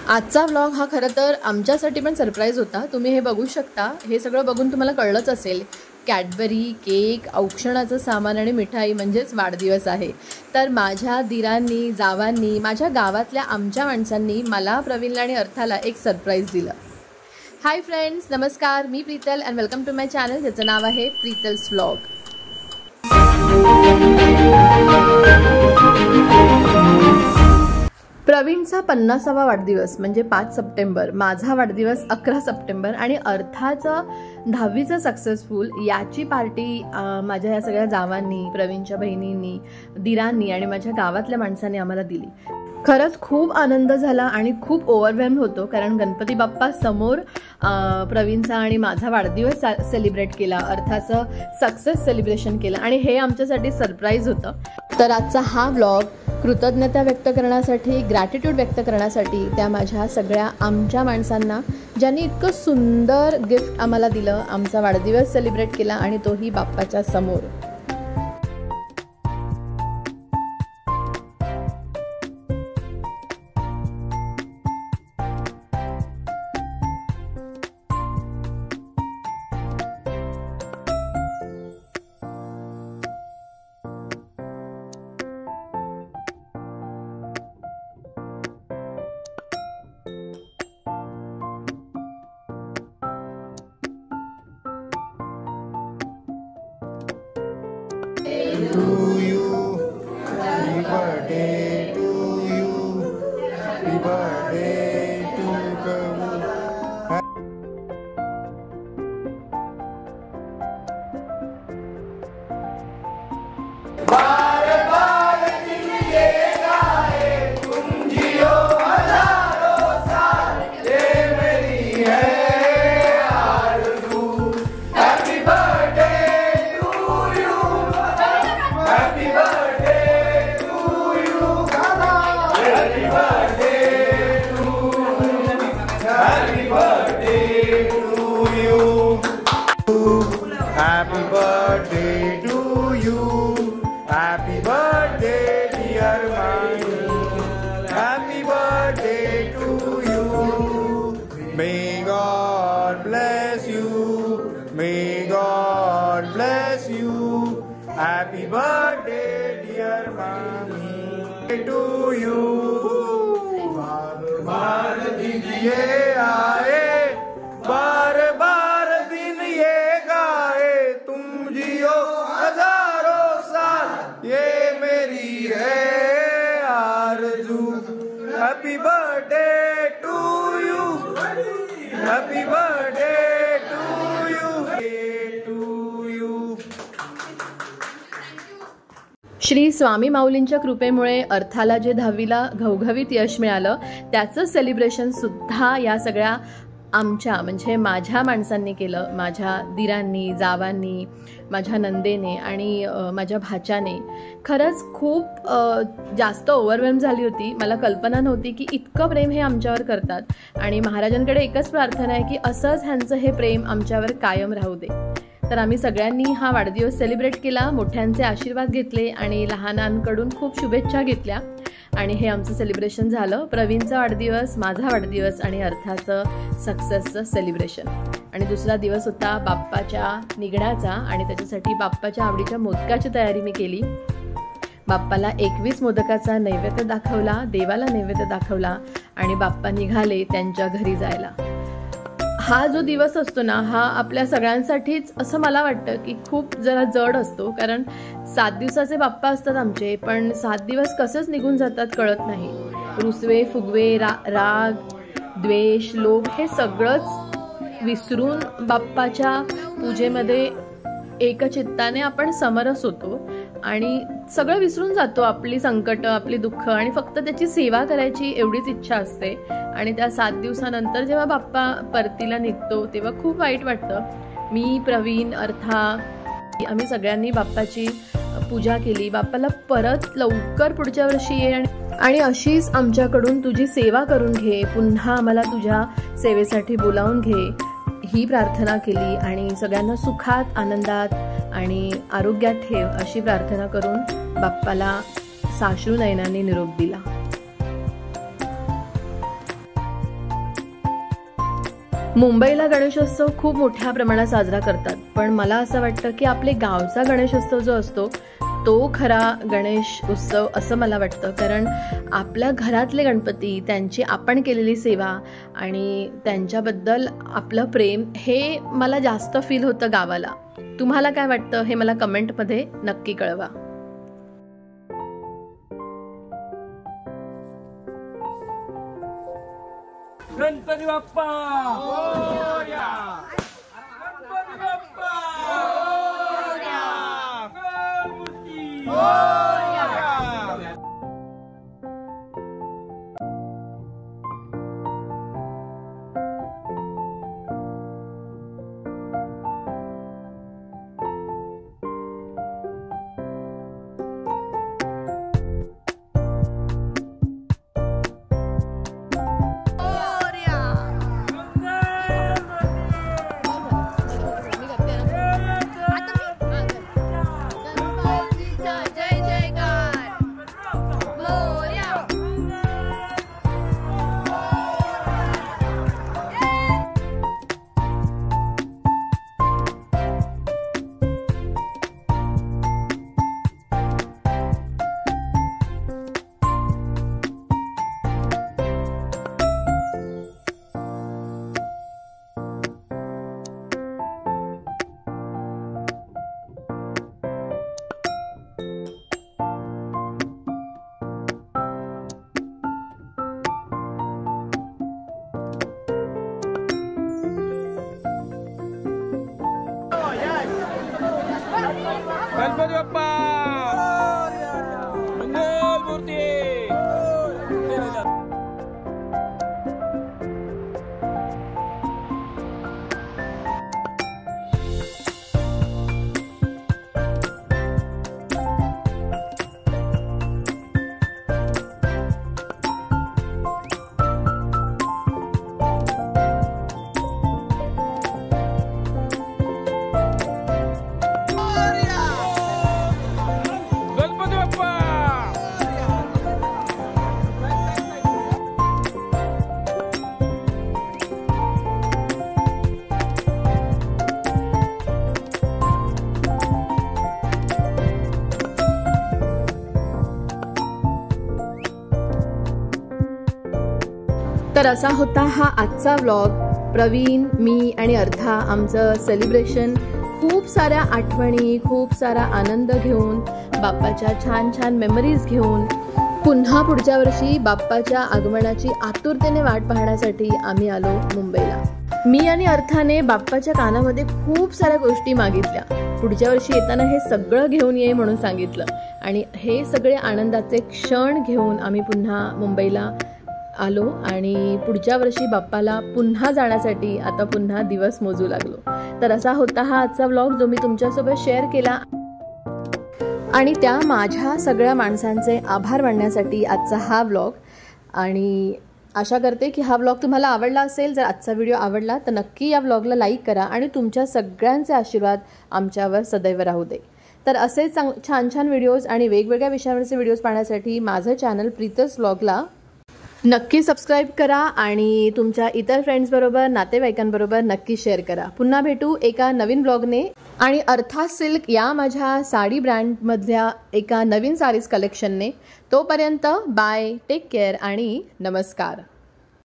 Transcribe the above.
आजचा व्लॉग हा खरं तर आमच्यासाठी पण सरप्राईज होता। तुम्ही हे बघू शकता। हे सगळं बघून तुम्हाला कळलंच असेल, कॅडबरी, केक, औक्षणाचं सामान आणि मिठाई म्हणजेच वाढदिवस आहे। तर माझ्या दिरांनी, जावांनी, माझ्या गावातल्या आमच्या माणसांनी मला, प्रवीणला आणि अर्थाला एक सरप्राईज दिलं। हाय फ्रेंड्स, नमस्कार, मी Preetal and welcome to my channel, ज्याचं नाव आहे प्रीतल्स व्लॉग। प्रवीणचा 50वा वाढदिवस म्हणजे 5 सप्टेंबर, माझा वाढदिवस 11 सप्टेंबर आणि अर्थाचं 10वीचं सक्सेसफुल याची पार्टी माझ्या या सगळ्या जावांनी, प्रवीणच्या बहिणींनी, दिरांनी आणि माझ्या गावातल्या माणसांनी आम्हाला दिली। खरंच खूप आनंद झाला आणि खूप ओव्हरवेल्म होतो, कारण गणपती बाप्पा समोर प्रवीणचा आणि माझा वाढदिवस सेलिब्रेट केला, अर्थाचं सक्सेस सेलिब्रेशन केलं आणि हे आमच्यासाठी सरप्राईज होतं। तर आजचा हा व्लॉग कृतज्ञता व्यक्त करण्यासाठी, ग्रॅटिट्यूड व्यक्त करण्यासाठी त्या माझ्या सगळ्या आमच्या माणसांना, ज्यांनी इतकं सुंदर गिफ्ट आम्हाला दिलं, आमचा वाढदिवस सेलिब्रेट केला आणि तोही बाप्पाच्या समोर। To you, happy birthday to you, happy birthday to you. बार बार दिन ये गाए, तुम जियो हजारों साल, ये मेरी है आरज़ू। Happy birthday to you, happy birthday to you, happy birthday to, happy birthday to you, happy birthday to you, happy birthday dear मामी, happy birthday to you, may God bless you, may God bless you, happy birthday dear मामी to you. बार दिन ये आए, बार बार दिन ये गाए, तुम जियो हजारों साल, ये मेरी है आरज़ू। Happy birthday to you, happy birthday to you. Shri Swami माऊलींच्या कृपेमुळे अर्थाला जे 10वीला घवघवीत यश मिळालं, त्याचं सेलिब्रेशन सुद्धा या सगळ्या आमच्या म्हणजे माझ्या माणसांनी केलं। माझ्या दिरांनी, जावांनी, माझ्या नंदेने आणि माझ्या भाच्याने। खरंच खूप जास्त ओव्हरवेल्म झाली होती। मला कल्पना नव्हती की इतकं प्रेम हे आमच्यावर करतात आणि महाराजांकडे एकच प्रार्थना आहे की असंच ह्यांचं हे प्रेम आमच्यावर कायम राहू दे। तर आम्ही सगळ्यांनी हा वाढदिवस सेलिब्रेट केला, मोठ्यांचे आशीर्वाद घेतले आणि लहानांकडून खूप शुभेच्छा घेतल्या आणि हे आमचं सेलिब्रेशन झालं। प्रवीणचा वाढदिवस, माझा वाढदिवस आणि अर्थाचं सक्सेसचं सेलिब्रेशन। आणि दुसरा दिवस होता बाप्पाच्या निघण्याचा आणि त्याच्यासाठी बाप्पाच्या आवडीच्या मोदकाची तयारी मी केली। बाप्पाला 21 मोदकाचा नैवेद्य दाखवला, देवाला नैवेद्य दाखवला आणि बाप्पा निघाले त्यांच्या घरी जायला। हा जो दिवस असतो ना, हा आपल्या सगळ्यांसाठीच असं मला वाटतं की खूप जरा जड असतो, कारण 7 दिवसाचे बाप्पा असतात आमचे, पण 7 दिवस कसेच निघून जातात कळत नाही। रुसवे फुगवे, राग, द्वेष, लोभ हे सगळंच विसरून बाप्पाच्या पूजेमध्ये एकचित्ताने आपण समरस होतो आणि सगळं विसरून जातो, आपली संकट, आपली दुःख, आणि फक्त त्याची सेवा करायची एवढीच इच्छा असते। आणि त्या 7 दिवसानंतर जेव्हा बाप्पा परतीला निघतो तेव्हा खूप वाईट वाटतं। मी, प्रवीण, अर्था आम्ही सगळ्यांनी बाप्पाची पूजा केली। बाप्पाला परत लवकर पुढच्या वर्षी ये आणि अशीच आमच्याकडून तुझी सेवा करून घे, पुन्हा आम्हाला तुझ्या सेवेसाठी बोलावून घे, ही प्रार्थना केली आणि सगळ्यांना सुखात, आनंदात आणि आरोग्यात ठेव अशी प्रार्थना करून बाप्पाला साश्रू नयनांनी निरोप दिला। मुंबईला गणेशोत्सव खूप मोठ्या प्रमाणात साजरा करतात, पण मला असं वाटतं की आपले गावचा गणेशोत्सव जो असतो तो खरा गणेश उत्सव असं मला वाटतं. कारण आपल्या घरातले गणपती, त्यांची आपण केलेली सेवा आणि त्यांच्याबद्दल आपलं प्रेम हे मला जास्त फील होतं गावाला. तुम्हाला काय वाटतं हे मला कमेंटमध्ये नक्की कळवा. गणपती बाप्पा मोरया, गणपती बाप्पा मोरया, गणपती मोरया. गणपती बाप्पा मंगलमूर्ती. तर असा होता हा आजचा व्लॉग. प्रवीण, मी आणि अर्था आमचं सेलिब्रेशन खूप साऱ्या आठवणी, खूप सारा आनंद घेऊन, बाप्पाच्या छान छान मेमरीज घेऊन पुन्हा पुढच्या वर्षी बाप्पाच्या आगमनाची आतुरतेने वाट पाहण्यासाठी आम्ही आलो मुंबईला. मी आणि अर्थाने बाप्पाच्या कानामध्ये खूप साऱ्या गोष्टी मागितल्या. पुढच्या वर्षी येताना हे सगळं घेऊन ये म्हणून सांगितलं आणि हे सगळे आनंदाचे क्षण घेऊन आम्ही पुन्हा मुंबईला आलो आणि पुढच्या वर्षी बाप्पाला पुन्हा जाण्यासाठी आता पुन्हा दिवस मोजू लागलो. तर असा होता हा आजचा व्लॉग जो मी तुमच्यासोबत शेअर केला आणि त्या माझ्या सगळ्या माणसांचे आभार मानण्यासाठी आजचा हा व्लॉग. आणि आशा करते की हा व्लॉग तुम्हाला आवडला असेल. जर आजचा व्हिडिओ आवडला तर नक्की या व्लॉगला लाईक करा आणि तुमच्या सगळ्यांचे आशीर्वाद आमच्यावर सदैव राहू दे. तर असेच छान छान व्हिडिओज आणि वेगवेगळ्या विषयांवरचे व्हिडिओज पाहण्यासाठी माझं चॅनल प्रीतस व्लॉगला नक्की सबस्क्राईब करा आणि तुमच्या इतर फ्रेंड्सबरोबर, नातेवाईकांबरोबर नक्की शेअर करा. पुन्हा भेटू एका नवीन ब्लॉगने आणि अर्था सिल्क या माझ्या साडी ब्रँडमधल्या एका नवीन साडीज कलेक्शनने. तोपर्यंत बाय, टेक केअर आणि नमस्कार.